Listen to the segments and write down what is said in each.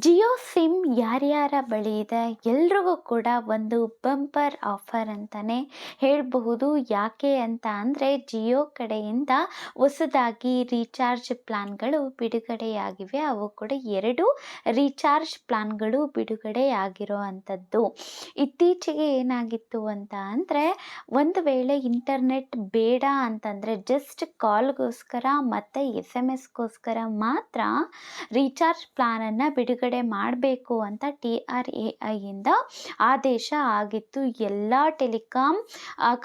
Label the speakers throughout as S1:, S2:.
S1: Jio sim ಯಾರ್ಯಾರ ಬಳಿ ಇದೆ ಎಲ್ರಿಗೂ ಕೂಡ ಒಂದು ಬಂಪರ್ ಆಫರ್ ಅಂತಲೇ ಹೇಳಬಹುದು. ಯಾಕೆ ಅಂತ ಅಂದರೆ ಜಿಯೋ ಕಡೆಯಿಂದ ಹೊಸದಾಗಿ ರೀಚಾರ್ಜ್ ಪ್ಲಾನ್ಗಳು ಬಿಡುಗಡೆಯಾಗಿವೆ. ಅವು ಕೂಡ 2 ರೀಚಾರ್ಜ್ ಪ್ಲಾನ್ಗಳು ಬಿಡುಗಡೆಯಾಗಿರೋ ಅಂಥದ್ದು. ಇತ್ತೀಚೆಗೆ ಏನಾಗಿತ್ತು ಅಂತ ಅಂದರೆ, ಒಂದು ವೇಳೆ ಇಂಟರ್ನೆಟ್ ಬೇಡ ಅಂತಂದರೆ ಜಸ್ಟ್ ಕಾಲ್ಗೋಸ್ಕರ ಮತ್ತು SMS ಮಾತ್ರ ರೀಚಾರ್ಜ್ ಪ್ಲಾನನ್ನು ಬಿಡುಗಡೆ ಮಾಡಬೇಕು ಅಂತ TRAIಯಿಂದ ಆದೇಶ ಆಗಿತ್ತು. ಎಲ್ಲ ಟೆಲಿಕಾಂ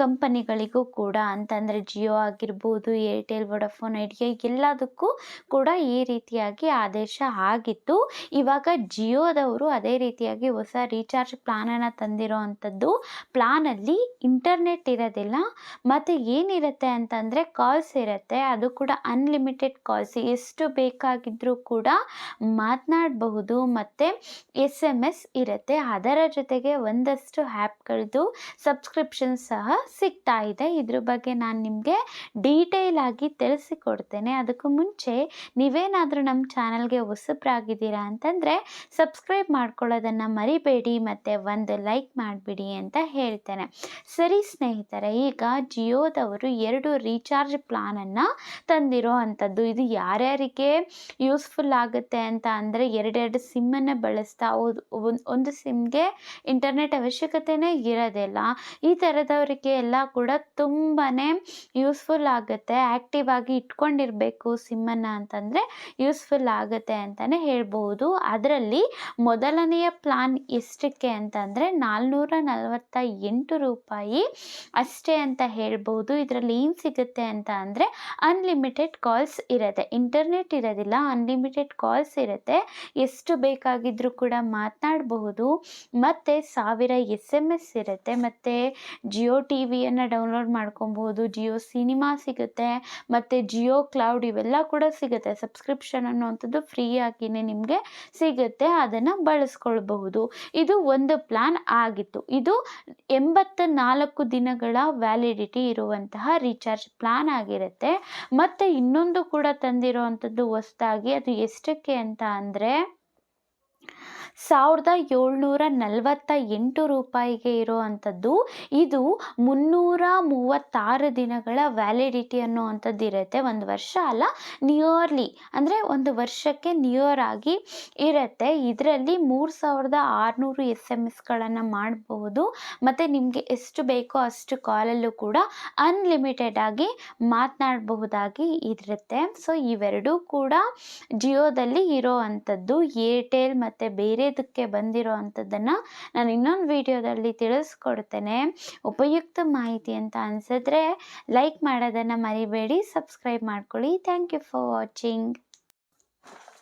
S1: ಕಂಪನಿಗಳಿಗೂ ಕೂಡ ಅಂತಂದರೆ ಜಿಯೋ ಆಗಿರ್ಬೋದು, ಏರ್ಟೆಲ್, ವೊಡಾಫೋನ್ ಐಡಿಯಾ ಎಲ್ಲದಕ್ಕೂ ಕೂಡ ಈ ರೀತಿಯಾಗಿ ಆದೇಶ ಆಗಿತ್ತು. ಇವಾಗ ಜಿಯೋದವರು ಅದೇ ರೀತಿಯಾಗಿ ಹೊಸ ರೀಚಾರ್ಜ್ ಪ್ಲಾನನ್ನು ತಂದಿರೋ ಅಂಥದ್ದು. ಪ್ಲಾನಲ್ಲಿ ಇಂಟರ್ನೆಟ್ ಇರೋದಿಲ್ಲ, ಮತ್ತು ಏನಿರುತ್ತೆ ಅಂತಂದರೆ ಕಾಲ್ಸ್ ಇರುತ್ತೆ. ಅದು ಕೂಡ ಅನ್ಲಿಮಿಟೆಡ್ ಕಾಲ್ಸ್, ಎಷ್ಟು ಬೇಕಾಗಿದ್ದರೂ ಕೂಡ ಮಾತನಾಡಬಹುದು. ಮತ್ತು SMS ಇರುತ್ತೆ. ಅದರ ಜೊತೆಗೆ ಒಂದಷ್ಟು ಆ್ಯಪ್ಗಳದ್ದು ಸಬ್ಸ್ಕ್ರಿಪ್ಷನ್ ಸಹ ಸಿಗ್ತಾ ಇದೆ. ಇದ್ರ ಬಗ್ಗೆ ನಾನು ನಿಮಗೆ ಡೀಟೇಲ್ ಆಗಿ ತಿಳಿಸಿಕೊಡ್ತೇನೆ. ಅದಕ್ಕೂ ಮುಂಚೆ ನೀವೇನಾದರೂ ನಮ್ಮ ಚಾನಲ್ಗೆ ಹೊಸಬ್ರಾಗಿದ್ದೀರಾ ಅಂತಂದರೆ ಸಬ್ಸ್ಕ್ರೈಬ್ ಮಾಡ್ಕೊಳ್ಳೋದನ್ನು ಮರಿಬೇಡಿ, ಮತ್ತು ಒಂದು ಲೈಕ್ ಮಾಡಿಬಿಡಿ ಅಂತ ಹೇಳ್ತೇನೆ. ಸರಿ ಸ್ನೇಹಿತರೆ, ಈಗ ಜಿಯೋದವರು 2 ರೀಚಾರ್ಜ್ ಪ್ಲಾನನ್ನು ತಂದಿರೋ ಅಂಥದ್ದು. ಇದು ಯಾರ್ಯಾರಿಗೆ ಯೂಸ್ಫುಲ್ ಆಗುತ್ತೆ ಅಂತ ಅಂದರೆ, 2 ಸಿಮ್ಮನ್ನು ಬಳಸ್ತಾ ಒಂದು ಸಿಮ್ಗೆ ಇಂಟರ್ನೆಟ್ ಅವಶ್ಯಕತೆಯೇ ಇರೋದಿಲ್ಲ. ಈ ಥರದವರಿಗೆ ಎಲ್ಲ ಕೂಡ ತುಂಬಾ ಯೂಸ್ಫುಲ್ ಆಗುತ್ತೆ. ಆ್ಯಕ್ಟಿವ್ ಆಗಿ ಇಟ್ಕೊಂಡಿರಬೇಕು ಸಿಮ್ಮನ್ನು ಅಂತಂದರೆ ಯೂಸ್ಫುಲ್ ಆಗುತ್ತೆ ಅಂತಲೇ ಹೇಳ್ಬೋದು. ಅದರಲ್ಲಿ ಮೊದಲನೆಯ ಪ್ಲಾನ್ ಎಷ್ಟಕ್ಕೆ ಅಂತಂದರೆ 448 ರೂಪಾಯಿ ಅಷ್ಟೇ ಅಂತ ಹೇಳ್ಬೋದು. ಇದರಲ್ಲಿ ಏನು ಸಿಗುತ್ತೆ ಅಂತ ಅಂದರೆ ಅನ್ಲಿಮಿಟೆಡ್ ಕಾಲ್ಸ್ ಇರುತ್ತೆ, ಇಂಟರ್ನೆಟ್ ಇರೋದಿಲ್ಲ, ಅನ್ಲಿಮಿಟೆಡ್ ಕಾಲ್ಸ್ ಇರುತ್ತೆ. ಎಷ್ಟು ಬೇಕಾಗಿದ್ದರೂ ಕೂಡ ಮಾತನಾಡಬಹುದು, ಮತ್ತು 1000 SMS ಇರುತ್ತೆ, ಮತ್ತು ಜಿಯೋ ಟಿವಿಯನ್ನು ಡೌನ್ಲೋಡ್ ಮಾಡ್ಕೊಬಹುದು, ಜಿಯೋ ಸಿನಿಮಾ ಸಿಗುತ್ತೆ, ಮತ್ತು ಜಿಯೋ ಕ್ಲೌಡ್ ಇವೆಲ್ಲ ಕೂಡ ಸಿಗುತ್ತೆ. ಸಬ್ಸ್ಕ್ರಿಪ್ಷನ್ ಅನ್ನುವಂಥದ್ದು ಫ್ರೀಯಾಗಿಯೇ ನಿಮಗೆ ಸಿಗುತ್ತೆ, ಅದನ್ನು ಬಳಸ್ಕೊಳ್ಬಹುದು. ಇದು ಒಂದು ಪ್ಲಾನ್ ಆಗಿತ್ತು. ಇದು 84 ದಿನಗಳ ವ್ಯಾಲಿಡಿಟಿ ಇರುವಂತಹ ರೀಚಾರ್ಜ್ ಪ್ಲಾನ್ ಆಗಿರುತ್ತೆ. ಮತ್ತು ಇನ್ನೊಂದು ಕೂಡ ತಂದಿರೋ ಅಂಥದ್ದು ಹೊಸದಾಗಿ, ಅದು ಎಷ್ಟಕ್ಕೆ ಅಂತ ಅಂದರೆ 1748 ರೂಪಾಯಿಗೆ ಇರೋ ಅಂಥದ್ದು. ಇದು 336 ದಿನಗಳ ವ್ಯಾಲಿಡಿಟಿ ಅನ್ನುವಂಥದ್ದು ಇರುತ್ತೆ. ಒಂದು ವರ್ಷ ಅಲ್ಲ, ನಿಯರ್ಲಿ ಅಂದರೆ ಒಂದು ವರ್ಷಕ್ಕೆ ನಿಯರ್ ಆಗಿ ಇರುತ್ತೆ. ಇದರಲ್ಲಿ 3600 SMS ಮಾಡಬಹುದು, ಮತ್ತು ನಿಮಗೆ ಎಷ್ಟು ಬೇಕೋ ಅಷ್ಟು ಕಾಲಲ್ಲೂ ಕೂಡ ಅನ್ಲಿಮಿಟೆಡ್ ಆಗಿ ಮಾತನಾಡಬಹುದಾಗಿ ಇರುತ್ತೆ. ಸೊ ಇವೆರಡೂ ಕೂಡ ಜಿಯೋದಲ್ಲಿ ಇರೋ ಅಂಥದ್ದು. ಏರ್ಟೆಲ್ ಮತ್ತು ಬೇರೆದಕ್ಕೆ ಬಂದಿರೋ ಅಂಥದ್ದನ್ನು ನಾನು ಇನ್ನೊಂದು ವಿಡಿಯೋದಲ್ಲಿ ತಿಳಿಸ್ಕೊಡ್ತೇನೆ. ಉಪಯುಕ್ತ ಮಾಹಿತಿ ಅಂತ ಅನಿಸಿದ್ರೆ ಲೈಕ್ ಮಾಡೋದನ್ನು ಮರಿಬೇಡಿ, ಸಬ್ಸ್ಕ್ರೈಬ್ ಮಾಡ್ಕೊಳ್ಳಿ. Thank you for watching.